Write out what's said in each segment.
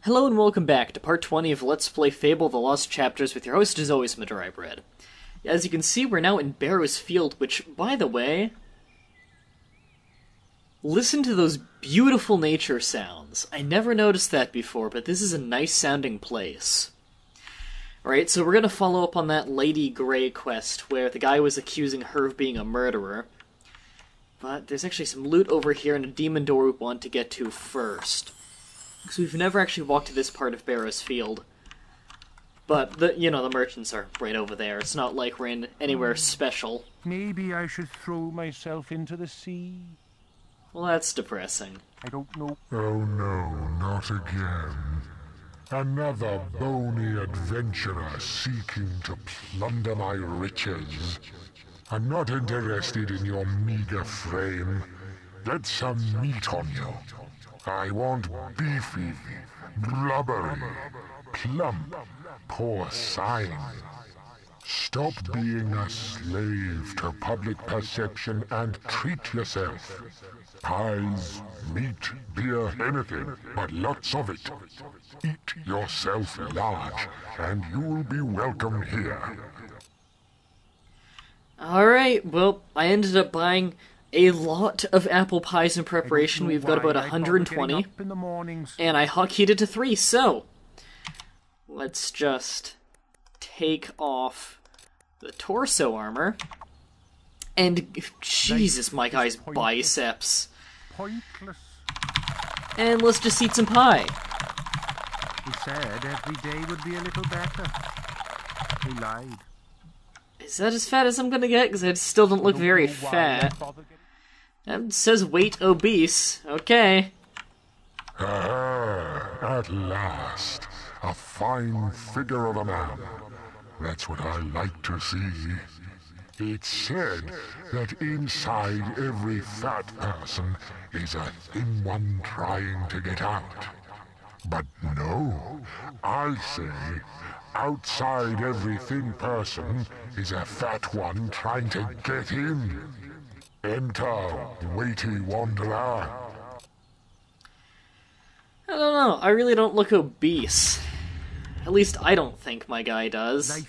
Hello and welcome back to part 20 of Let's Play Fable The Lost Chapters with your host as always, Mah-Dry-Bread. As you can see, we're now in Barrow's Field, which, by the way, listen to those beautiful nature sounds. I never noticed that before, but this is a nice sounding place. Alright, so we're gonna follow up on that Lady Grey quest, where the guy was accusing her of being a murderer. But there's actually some loot over here and a demon door we want to get to first. Because we've never actually walked to this part of Barrow's Field. But, the merchants are right over there. It's not like we're in anywhere special. Maybe I should throw myself into the sea. Well, that's depressing. I don't know. Oh no, not again. Another bony adventurer seeking to plunder my riches. I'm not interested in your meager frame. Get some meat on you. I want beefy, blubbery, plump, porcine. Stop being a slave to public perception and treat yourself. Pies, meat, beer, anything, but lots of it. Eat yourself large, and you'll be welcome here. Alright, well, I ended up buying a lot of apple pies in preparation. We've got about 120, and I hotkeyed to 3, so let's just take off the torso armor, and Jesus, my guy's biceps, and let's just eat some pie. He said every day would be a little better. He lied. Is that as fat as I'm gonna get? Because I still don't look very fat. It says weight obese. Okay. At last. A fine figure of a man. That's what I like to see. It's said that inside every fat person is a thin one trying to get out. But no, I say outside every thin person is a fat one trying to get in. Enter, weighty wanderer. I don't know, I really don't look obese. At least I don't think my guy does.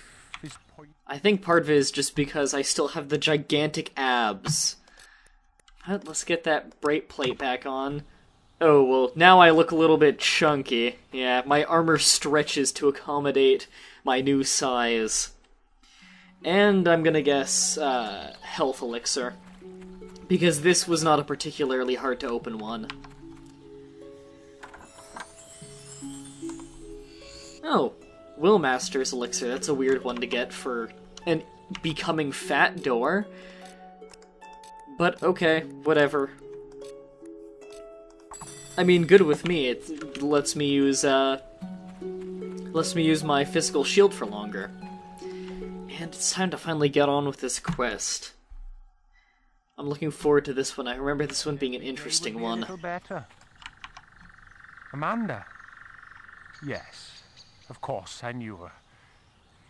I think part of it is just because I still have the gigantic abs. Let's get that breastplate back on. Oh, well, now I look a little bit chunky. Yeah, my armor stretches to accommodate my new size. And I'm gonna guess, health elixir. Because this was not a particularly hard to open one. Oh, Willmaster's elixir. That's a weird one to get for an becoming fat door. But okay, whatever. I mean, good with me. It lets me use my physical shield for longer. And it's time to finally get on with this quest. I'm looking forward to this one. I remember this one being an interesting one. A little better. Amanda? Yes, of course, I knew her.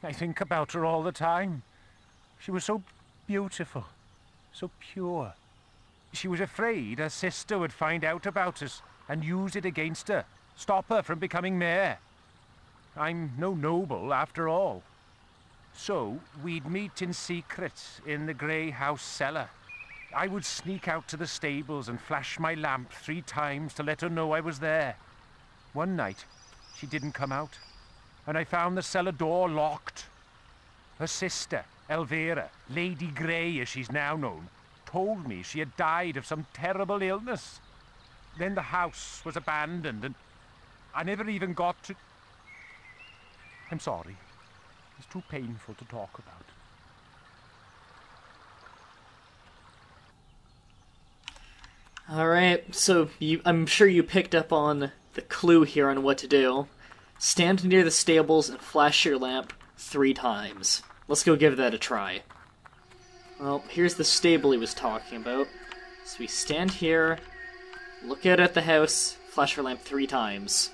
I think about her all the time. She was so beautiful, so pure. She was afraid her sister would find out about us and use it against her, stop her from becoming mayor. I'm no noble, after all. So, we'd meet in secret in the Grey House cellar. I would sneak out to the stables and flash my lamp 3 times to let her know I was there. One night, she didn't come out, and I found the cellar door locked. Her sister, Elvira, Lady Grey as she's now known, told me she had died of some terrible illness. Then the house was abandoned, and I never even got to... I'm sorry. It's too painful to talk about. Alright, so I'm sure you picked up on the clue here on what to do. Stand near the stables and flash your lamp 3 times. Let's go give that a try. Well, here's the stable he was talking about. So we stand here, look out at the house, flash our lamp 3 times.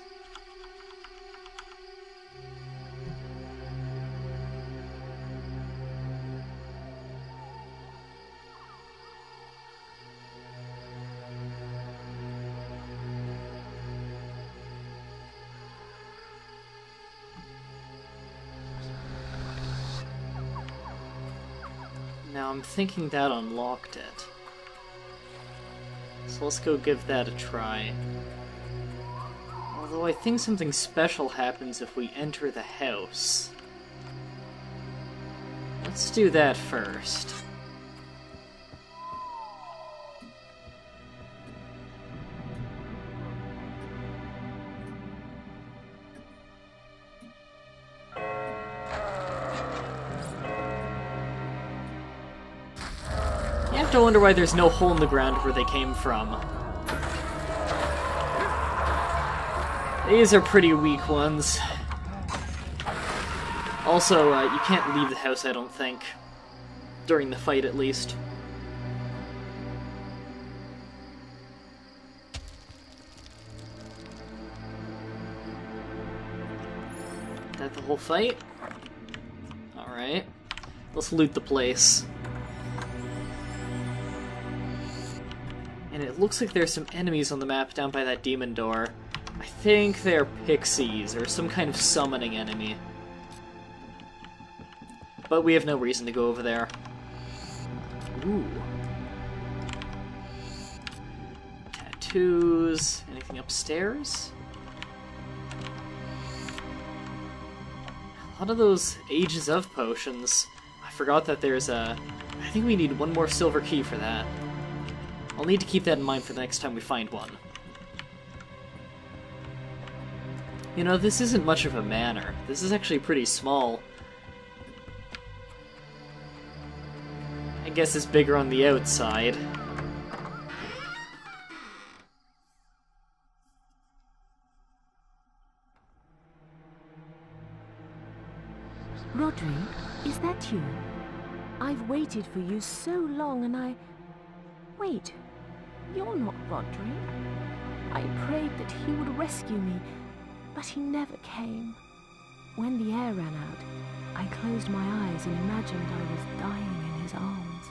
Now I'm thinking that unlocked it. So let's go give that a try. Although I think something special happens if we enter the house. Let's do that first. You have to wonder why there's no hole in the ground where they came from. These are pretty weak ones. Also, you can't leave the house, I don't think. During the fight, at least. Is that the whole fight? Alright. Let's loot the place. And it looks like there's some enemies on the map down by that demon door. I think they're pixies, or some kind of summoning enemy. But we have no reason to go over there. Ooh. Tattoos. Anything upstairs? A lot of those Ages of potions. I forgot that there's a... I think we need one more silver key for that. I'll need to keep that in mind for the next time we find one. You know, this isn't much of a manor. This is actually pretty small. I guess it's bigger on the outside. Rodri, is that you? I've waited for you so long and I... Wait, you're not Rodri. I prayed that he would rescue me, but he never came. When the air ran out, I closed my eyes and imagined I was dying in his arms.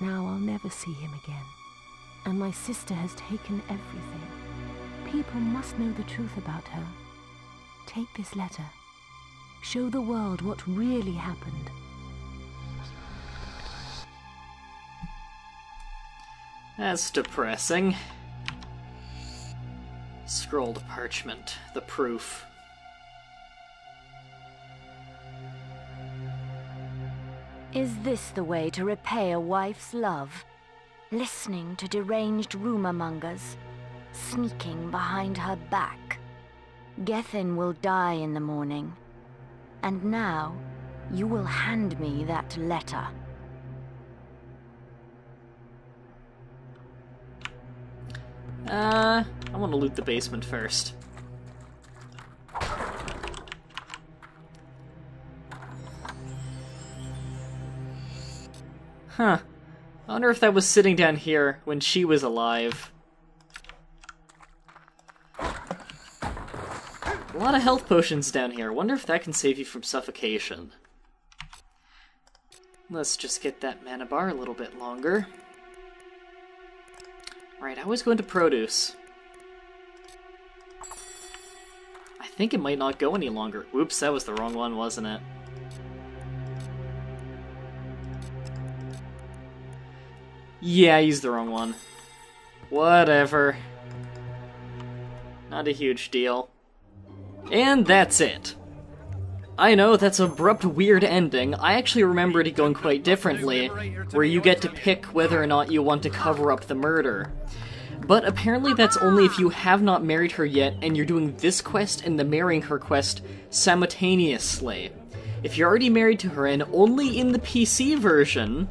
Now I'll never see him again. And my sister has taken everything. People must know the truth about her. Take this letter. Show the world what really happened. That's depressing. Scrolled parchment. The proof. Is this the way to repay a wife's love? Listening to deranged rumor-mongers, sneaking behind her back. Gethin will die in the morning. And now, you will hand me that letter. I want to loot the basement first. Huh. I wonder if that was sitting down here when she was alive. A lot of health potions down here. Wonder if that can save you from suffocation. Let's just get that mana bar a little bit longer. Right, I was going to produce. I think it might not go any longer. Oops, that was the wrong one, wasn't it? Yeah, I used the wrong one. Whatever. Not a huge deal. And that's it. I know, that's an abrupt, weird ending. I actually remembered it going quite differently, where you get to pick whether or not you want to cover up the murder. But apparently that's only if you have not married her yet, and you're doing this quest and the marrying her quest simultaneously. If you're already married to her, and only in the PC version,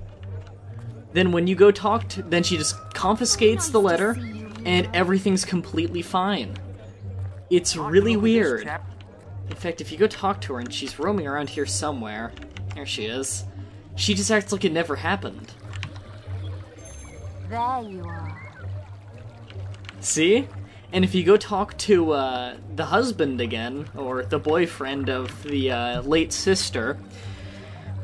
then when you go talk to... then she just confiscates the letter, and everything's completely fine. It's really weird. In fact, if you go talk to her and she's roaming around here somewhere, there she is, she just acts like it never happened. There you are. See? And if you go talk to the husband again, or the boyfriend of the late sister,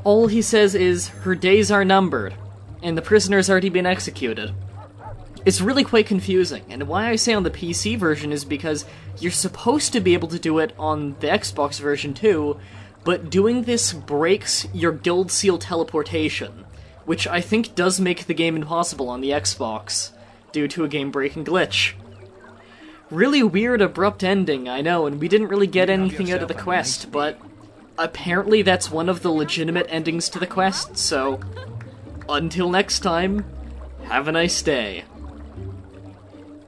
all he says is, her days are numbered, and the prisoner's already been executed. It's really quite confusing, and why I say on the PC version is because you're supposed to be able to do it on the Xbox version too, but doing this breaks your guild seal teleportation, which I think does make the game impossible on the Xbox, due to a game-breaking glitch. Really weird, abrupt ending, I know, and we didn't really get anything out of the quest, but apparently that's one of the legitimate endings to the quest, so until next time, have a nice day.